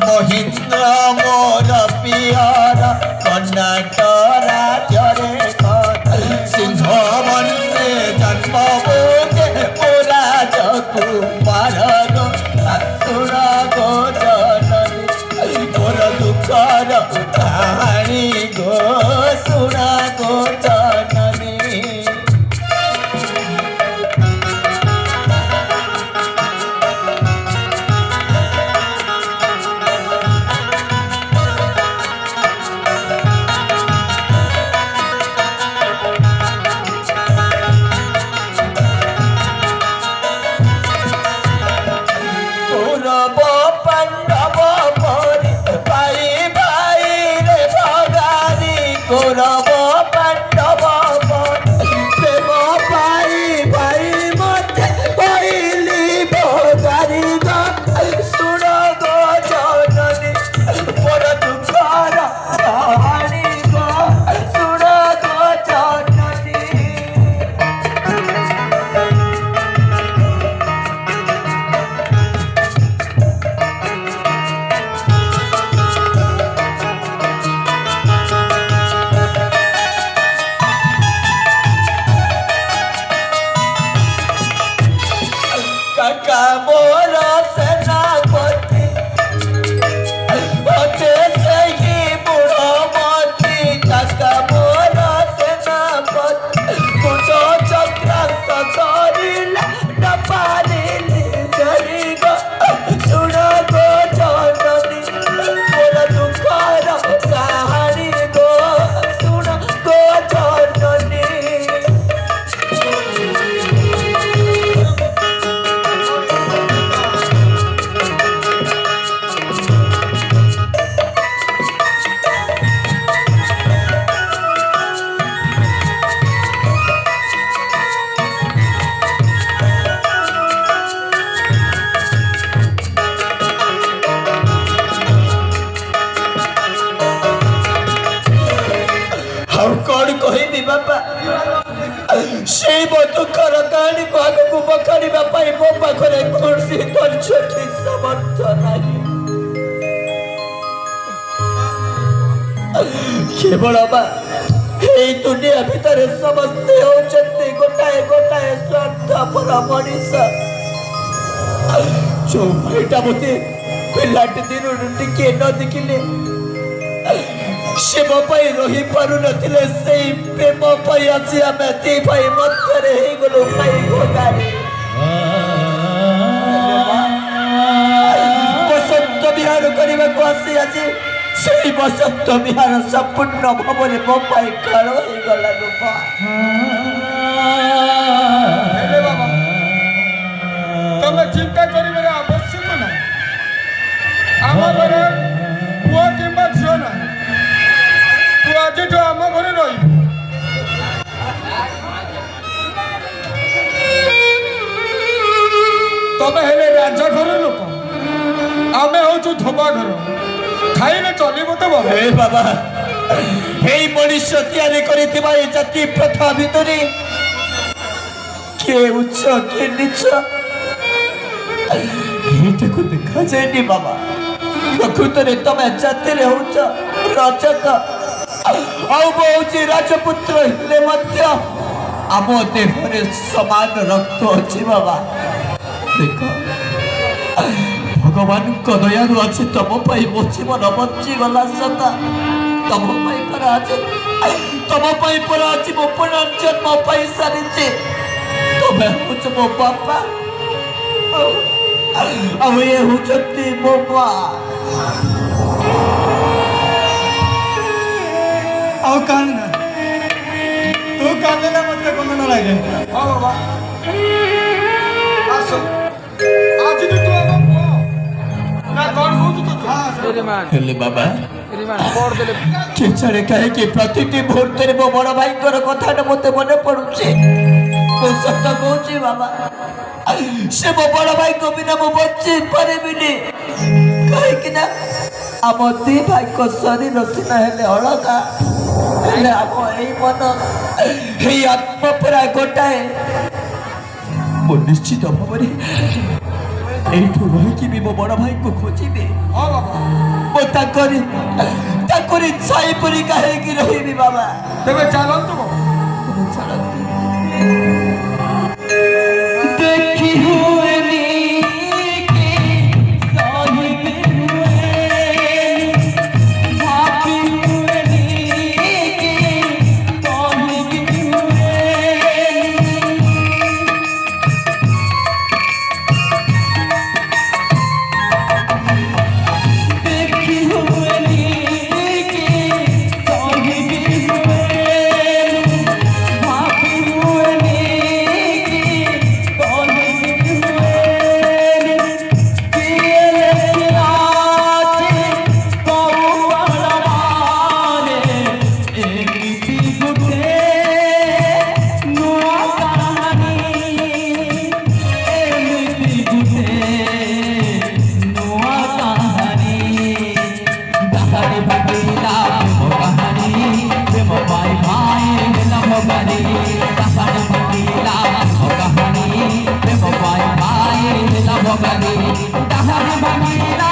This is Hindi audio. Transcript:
মহিন্দ্র মোর পিয়র কর্ণাট রাজ্যরে সিংহ বংশে জন্ম বোঝে মোরা কুমার গো শুণ গো জননী মোর দুঃখর কাহাণী গো শুণ গো জননী। কৌরব পাণ্ডব প্রেম পাই ভাই মধ্যে পাইলি ভোগারি গো শুণ গো জননী মোর দুঃখর কাহাণী গো শুণ গো জননী। কাকা মোর সেনাপতি হতে সেই বুড়মতি কাকা মোর সেনাপতি কুচ চক্রান্ত করিলে না পারিলি ধরি গো শুণ গো জননী মোর দুঃখর কাহাণী গো শুণ গো জননী। कौन कहबी बापा से दुखर कहानी को आगक बखाड़ा मो पाखे कौन धैर्य सामर्थ नहीं केवल दुनिया भितर समस्ते होती गोटाए गोटाए स्वार्थपर मनीष जो भाईटा मत पिलाटी दिन टिके न देखिले से मो रही पार नथिले सेई प्रेम पाई आसी आमे दी भाई मध्यरे हे गलो भाई गोगारी बसंत विहार करबा को आसी आसी सेई बसंत विहार संपूर्ण भावने मो पाई काल हे गला रूपा। हेले बाबा तमे चिंता करिबे आवश्यक ना आम घरे पुआ किंबा झियो ना तू आज जो आम घरे रही तमे हेले राजा घर लोक आमे होचु धोबा घर खाइले चलिबो तो बाबा। हे बाबा हे मनुष्य तैयारी करिथिबा ए जाति प्रथा भितरे के उच्च के नीच एटाको देखा जाएनी बाबा। प्रकृतरे तमे जातिरे होच रजक राजपुत्र हेले मध्य आम देहरे समान रक्त अच्छी बाबा। देख भगवान को दयालु अच्छी तुम मो जीवन बची गला सता तुम पर आज तुम पर आज मो पुनर्जन्म पाई सारी तुम हूँ मो बापा ये हूँ मो माँ ଆଉ କାନ୍ଦ ତୁ କାନ୍ଦିଲେ ମତେ କମନ ଲାଗେ। ହଁ ବାବା ଆସ ଆଜି ତୁ ଆମ ପୁଅ ନା କଣ କହୁଛୁ ତୁ? हेले बाबा केचारे कहे कि प्रतिटी मुहूर्त मो बड़ भाई कथा मत मन पड़ुचे सत कहूँ बाबा से मो बड़ भाई को बिना मु बची पारिबिनी कहीं आम दी भाई को शरीर सीना हेले अलगा आम मन आत्मा पूरा गोटाए निश्चित भाव में रही मो बड़ भाई को खोजी ହଁ ବାବା ମୁଁ ତାଙ୍କରି ଛାଇ ପରି କାହିଁକି ରହିବି ବାବା। ତେବେ ଚାଲନ୍ତୁ ବାବା। ଦେଖି ହୁଏନି କି ସହିବି ହୁଏନି, ଭାବି ହୁଏନି କି କହିବି ହୁଏନି। ଦେଖି ହୁଏନି କି ସହିବି ହୁଏନି, ଭାବି ହୁଏନି କି କହିବି ହୁଏନି। କିଏ ଲେଖିଲାଛି କଉଆଳରେ ଏମିତି ଗୋଟେ ନୂଆ କାହାଣୀ, ଏମିତି ଗୋଟେ ନୂଆ କାହାଣୀ। କାହାଣୀ ଭାବିଲା ପ୍ରେମ କାହାଣୀ, ପ୍ରେମ ପାଇ ଭାଇ ହେଲା ଭବାନୀ। କାହାଣୀ ଭାବିଲା ପ୍ରେମ କାହାଣୀ, ପ୍ରେମ ପାଇ ଭାଇ ହେଲା ଭବାନୀ। କାହାଣୀ ଭାବିଲା